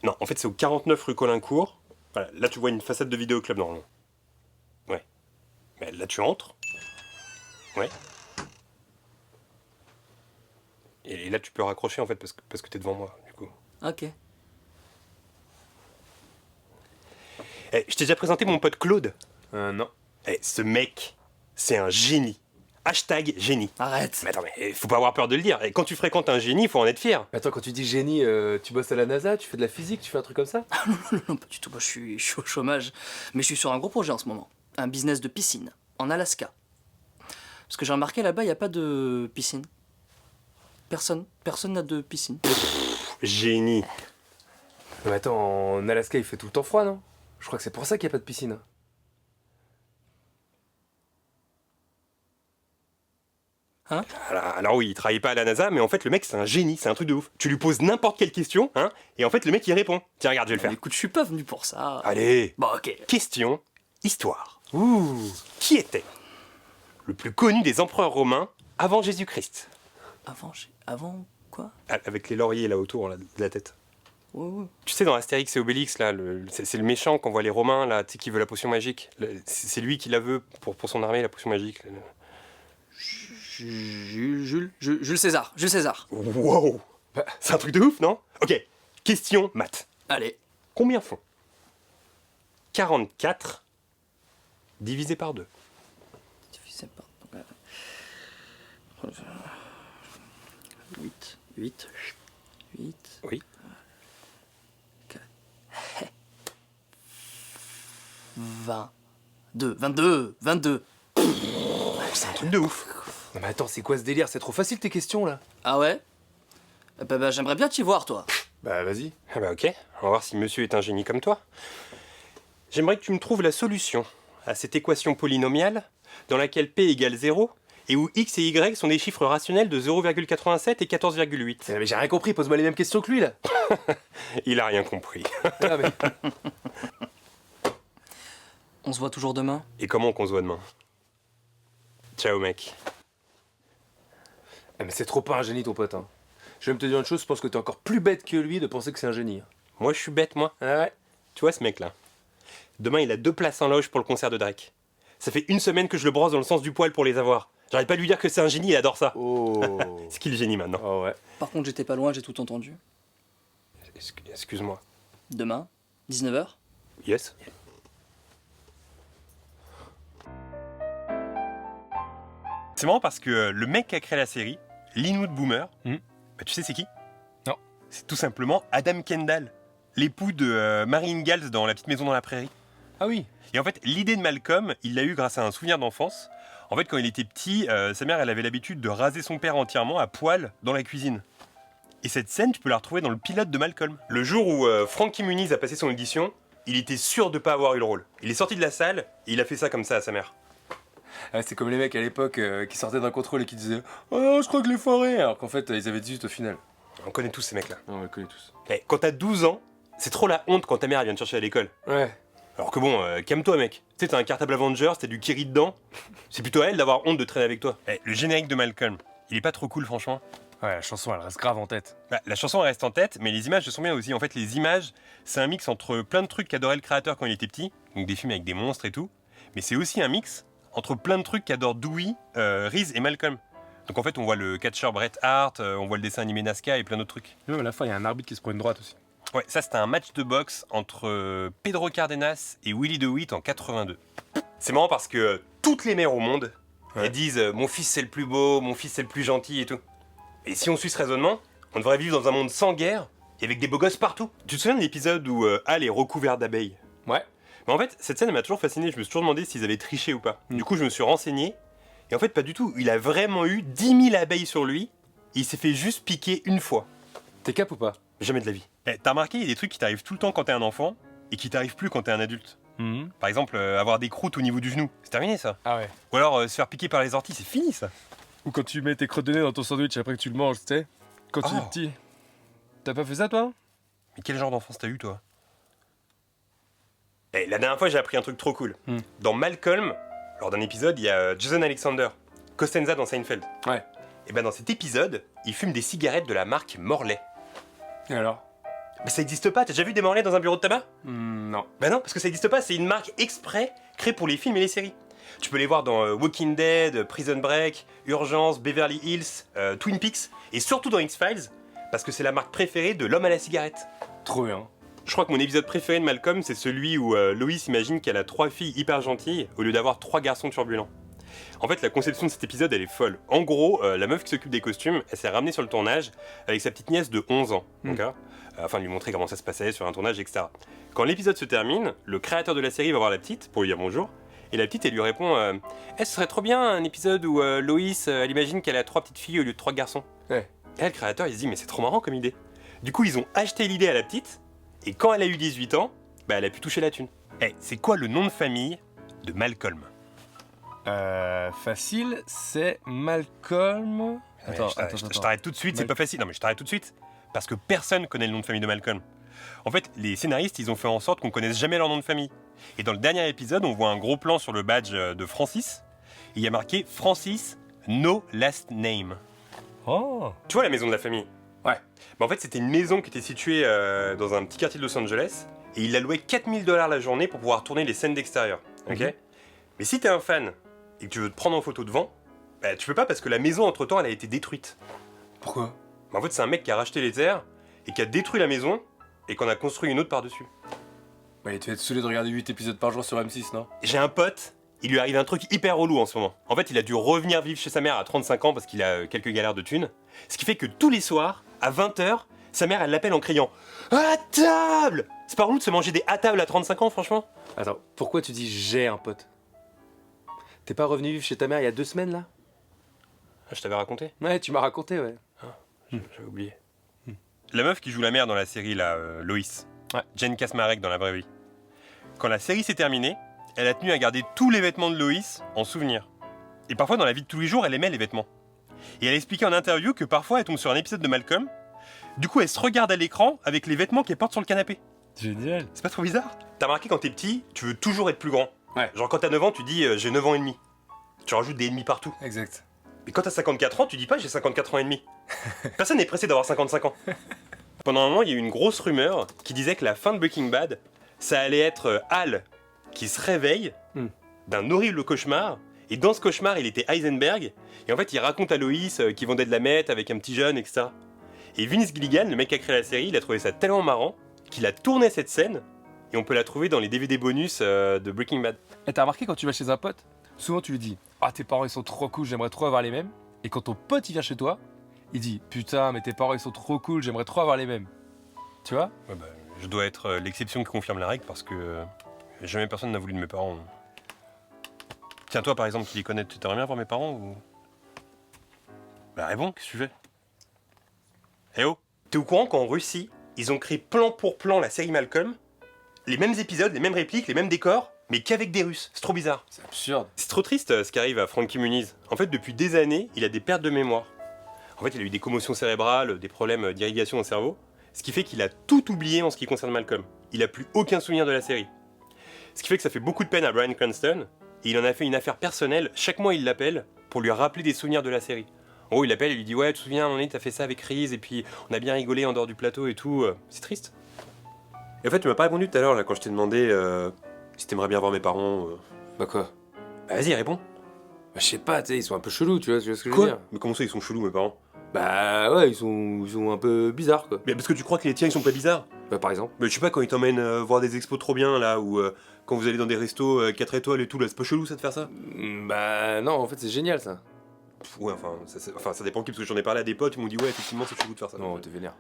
Non, en fait, c'est au 49 rue Colincourt. Voilà, là, tu vois une façade de vidéoclub, normalement. Ouais. Mais là, tu entres. Ouais. Et là, tu peux raccrocher, en fait, parce que t'es devant moi, du coup. Ok. Eh, je t'ai déjà présenté mon pote Claude. Non. Eh, ce mec, c'est un génie. Hashtag génie. Arrête. Mais attends, mais faut pas avoir peur de le dire. Et quand tu fréquentes un génie, faut en être fier. Attends, quand tu dis génie, tu bosses à la NASA, tu fais de la physique, tu fais un truc comme ça? Non, pas du tout. Moi, je suis au chômage. Mais je suis sur un gros projet en ce moment. Un business de piscine. En Alaska. Parce que j'ai remarqué là-bas, il n'y a pas de piscine. Personne n'a de piscine. Génie. Mais attends, en Alaska, il fait tout le temps froid, non? Je crois que c'est pour ça qu'il n'y a pas de piscine. Alors oui, il travaille pas à la NASA, mais en fait, le mec, c'est un génie, c'est un truc de ouf. Tu lui poses n'importe quelle question, hein, et en fait, le mec, il répond. Tiens, regarde, je vais le faire. Écoute, je suis pas venu pour ça. Allez. Bon, ok. Question, histoire. Ouh. Qui était le plus connu des empereurs romains avant Jésus-Christ? Avant quoi? Avec les lauriers là autour là, de la tête. Ouais. Tu sais, dans Astérix et Obélix, là, c'est le méchant qu'on voit les Romains, là, tu sais, qui veut la potion magique. C'est lui qui la veut pour son armée, la potion magique. Jules César. Jules César. Wow. C'est un truc de ouf, non? Ok, question maths. Allez. Combien font 44 divisé par 2? Divisé par 8. Oui. 22. C'est un truc de ouf. Non mais attends, c'est quoi ce délire? C'est trop facile tes questions là. Ah ouais? Bah, j'aimerais bien t'y voir, toi. Bah vas-y. Ah bah ok, on va voir si monsieur est un génie comme toi. J'aimerais que tu me trouves la solution à cette équation polynomiale dans laquelle p égale 0 et où x et y sont des chiffres rationnels de 0,87 et 14,8. Mais j'ai rien compris, pose-moi les mêmes questions que lui là. Il a rien compris. Ah, mais... On se voit toujours demain? Et comment qu'on se voit demain? Ciao mec. Ah, mais c'est trop pas un génie ton pote. Hein. Je vais même te dire une chose, je pense que t'es encore plus bête que lui de penser que c'est un génie. Moi je suis bête moi. Ah ouais. Tu vois ce mec là? Demain il a 2 places en loge pour le concert de Drake. Ça fait 1 semaine que je le brosse dans le sens du poil pour les avoir. J'arrête pas de lui dire que c'est un génie, il adore ça. Oh. C'est qui le génie maintenant? Oh ouais. Par contre, j'étais pas loin, j'ai tout entendu. Excuse-moi. Demain, 19h? Yes? C'est marrant parce que le mec qui a créé la série, Linwood Boomer, bah, tu sais c'est qui? Non. C'est tout simplement Adam Kendall, l'époux de Mary Ingalls dans La Petite Maison dans la Prairie. Ah oui. Et en fait, l'idée de Malcolm, il l'a eu grâce à un souvenir d'enfance. En fait, quand il était petit, sa mère, elle avait l'habitude de raser son père entièrement à poil dans la cuisine. Et cette scène, tu peux la retrouver dans le pilote de Malcolm. Le jour où Frankie Muniz a passé son audition, il était sûr de pas avoir eu le rôle. Il est sorti de la salle et il a fait ça comme ça à sa mère. Ah, c'est comme les mecs à l'époque qui sortaient d'un contrôle et qui disaient « Oh, je crois que les forêts !» Alors qu'en fait, ils avaient 18 au final. On connaît tous ces mecs-là. Non, on les connaît tous. Eh, quand t'as 12 ans, c'est trop la honte quand ta mère elle vient te chercher à l'école. Ouais. Alors que bon, calme-toi mec. Tu sais, t'as un cartable Avengers, t'as du Kiri dedans. C'est plutôt à elle d'avoir honte de traîner avec toi. Eh, le générique de Malcolm, il est pas trop cool franchement. Ouais, la chanson, elle reste grave en tête. Bah, la chanson elle reste en tête, mais les images se sont bien aussi. En fait, les images, c'est un mix entre plein de trucs qu'adorait le créateur quand il était petit, donc des films avec des monstres et tout, mais c'est aussi un mix entre plein de trucs qu'adorent Dewey, Reese et Malcolm. Donc en fait, on voit le catcheur Bret Hart, on voit le dessin animé Nazca et plein d'autres trucs. Même à la fin, il y a un arbitre qui se prend une droite aussi. Ouais, ça c'était un match de boxe entre Pedro Cardenas et Willie DeWitt en 82. C'est marrant parce que toutes les mères au monde, elles disent mon fils c'est le plus beau, mon fils c'est le plus gentil et tout. Et si on suit ce raisonnement, on devrait vivre dans un monde sans guerre et avec des beaux gosses partout. Tu te souviens de l'épisode où Hal est recouvert d'abeilles? Ouais. Mais en fait, cette scène elle m'a toujours fasciné, je me suis toujours demandé s'ils avaient triché ou pas. Du coup, je me suis renseigné, et en fait, pas du tout. Il a vraiment eu 10 000 abeilles sur lui, et il s'est fait juste piquer une fois. T'es cap ou pas? Jamais de la vie. Eh, t'as remarqué, il y a des trucs qui t'arrivent tout le temps quand t'es un enfant, et qui t'arrivent plus quand t'es un adulte. Par exemple, avoir des croûtes au niveau du genou, c'est terminé ça. Ah ouais. Ou alors se faire piquer par les orties, c'est fini ça. Ou quand tu mets tes crottes de nez dans ton sandwich après que tu le manges, tu sais. Quand tu es petit. T'as pas fait ça toi? Mais quel genre d'enfance t'as eu toi? Eh, la dernière fois, j'ai appris un truc trop cool. Dans Malcolm, lors d'un épisode, il y a Jason Alexander, Costanza dans Seinfeld. Ouais. Et ben dans cet épisode, il fume des cigarettes de la marque Morley. Et alors? Mais ça existe pas, t'as déjà vu des Morlaix dans un bureau de tabac? Non. Bah non, parce que ça existe pas, c'est une marque exprès créée pour les films et les séries. Tu peux les voir dans Walking Dead, Prison Break, Urgence, Beverly Hills, Twin Peaks, et surtout dans X-Files, parce que c'est la marque préférée de l'homme à la cigarette. Trop bien. Je crois que mon épisode préféré de Malcolm, c'est celui où Lois imagine qu'elle a 3 filles hyper gentilles au lieu d'avoir 3 garçons turbulents. En fait, la conception de cet épisode, elle est folle. En gros, la meuf qui s'occupe des costumes, elle s'est ramenée sur le tournage avec sa petite nièce de 11 ans, d'accord, afin de lui montrer comment ça se passait sur un tournage, etc. Quand l'épisode se termine, le créateur de la série va voir la petite pour lui dire bonjour, et la petite, elle lui répond ce serait trop bien un épisode où Lois, elle imagine qu'elle a 3 petites filles au lieu de 3 garçons. Ouais. Et là, le créateur, il se dit mais c'est trop marrant comme idée. Du coup, ils ont acheté l'idée à la petite, et quand elle a eu 18 ans, bah, elle a pu toucher la thune. C'est quoi le nom de famille de Malcolm? Facile, c'est Malcolm. Attends. Je t'arrête tout de suite, c'est pas facile. Non mais je t'arrête tout de suite, parce que personne connaît le nom de famille de Malcolm. En fait, les scénaristes, ils ont fait en sorte qu'on connaisse jamais leur nom de famille. Et dans le dernier épisode, on voit un gros plan sur le badge de Francis, et il y a marqué Francis, no last name. Oh. Tu vois la maison de la famille? Ouais. Bah en fait, c'était une maison qui était située dans un petit quartier de Los Angeles, et il a loué $4000 la journée pour pouvoir tourner les scènes d'extérieur. Ok. Mais si t'es un fan et que tu veux te prendre en photo devant, bah tu peux pas parce que la maison entre-temps elle a été détruite. Pourquoi? Bah en fait, c'est un mec qui a racheté les terres et qui a détruit la maison et qu'on a construit une autre par-dessus. Bah, tu vas être saoulé de regarder 8 épisodes par jour sur M6, non? J'ai un pote, il lui arrive un truc hyper relou en ce moment. En fait, il a dû revenir vivre chez sa mère à 35 ans parce qu'il a quelques galères de thunes. Ce qui fait que tous les soirs, à 20h, sa mère elle l'appelle en criant « À table !» C'est pas relou de se manger des à table à 35 ans, franchement? Attends, pourquoi tu dis j'ai un pote? T'es pas revenu vivre chez ta mère il y a 2 semaines là? Je t'avais raconté? Ouais, tu m'as raconté, ouais. J'avais oublié. La meuf qui joue la mère dans la série, là, Lois. Ouais. Jen Kasmarek dans la vraie vie. Quand la série s'est terminée, elle a tenu à garder tous les vêtements de Lois en souvenir. Et parfois, dans la vie de tous les jours, elle aimait les vêtements. Et elle expliquait en interview que parfois, elle tombe sur un épisode de Malcolm. Du coup, elle se regarde à l'écran avec les vêtements qu'elle porte sur le canapé. Génial. C'est pas trop bizarre? T'as remarqué quand t'es petit, tu veux toujours être plus grand. Ouais. Genre quand t'as 9 ans, tu dis j'ai 9 ans et demi. Tu rajoutes des ennemis partout. Exact. Mais quand t'as 54 ans, tu dis pas j'ai 54 ans et demi. Personne n'est pressé d'avoir 55 ans. Pendant un moment, il y a eu une grosse rumeur qui disait que la fin de Breaking Bad, ça allait être Hal qui se réveille d'un horrible cauchemar. Et dans ce cauchemar, il était Heisenberg. Et en fait, il raconte à Loïs qu'ils vendaient de la meth avec un petit jeune, etc. Et Vince Gilligan, le mec qui a créé la série, il a trouvé ça tellement marrant qu'il a tourné cette scène. Et on peut la trouver dans les DVD bonus de Breaking Bad. Et t'as remarqué quand tu vas chez un pote, souvent tu lui dis ah tes parents ils sont trop cool, j'aimerais trop avoir les mêmes. Et quand ton pote il vient chez toi, il dit putain mais tes parents ils sont trop cool, j'aimerais trop avoir les mêmes. Tu vois? Ouais, bah, je dois être l'exception qui confirme la règle parce que jamais personne n'a voulu de mes parents. Tiens, toi par exemple qui les connais, tu t'aimerais bien voir mes parents ou. Bah réponds, qu'est-ce que tu fais? Eh oh! T'es au courant qu'en Russie, ils ont créé plan pour plan la série Malcolm? Les mêmes épisodes, les mêmes répliques, les mêmes décors, mais qu'avec des Russes. C'est trop bizarre. C'est absurde. C'est trop triste ce qui arrive à Frankie Muniz. En fait, depuis des années, il a des pertes de mémoire. En fait, il a eu des commotions cérébrales, des problèmes d'irrigation au cerveau, ce qui fait qu'il a tout oublié en ce qui concerne Malcolm. Il a plus aucun souvenir de la série. Ce qui fait que ça fait beaucoup de peine à Bryan Cranston, et il en a fait une affaire personnelle. Chaque mois, il l'appelle pour lui rappeler des souvenirs de la série. En gros, il l'appelle et lui dit ouais, tu te souviens, à un moment donné, t'as fait ça avec Reese, et puis on a bien rigolé en dehors du plateau et tout. C'est triste. Et en fait, tu m'as pas répondu tout à l'heure là quand je t'ai demandé si t'aimerais bien voir mes parents. Bah quoi? Bah vas-y, réponds. Bah je sais pas, tu sais, ils sont un peu chelous, tu vois ce que je veux Quoi? dire? Mais comment ça, ils sont chelous mes parents? Bah ouais, ils sont un peu bizarres quoi. Mais parce que tu crois que les tiens ils sont pas bizarres? Bah par exemple. Mais je sais pas, quand ils t'emmènent voir des expos trop bien là, ou quand vous allez dans des restos 4 étoiles et tout, là, c'est pas chelou ça de faire ça? Bah non, en fait c'est génial ça. Ouais, enfin ça dépend qui, parce que j'en ai parlé à des potes, ils m'ont dit ouais, effectivement c'est chelou de faire ça. Non, donc, t'es vénère.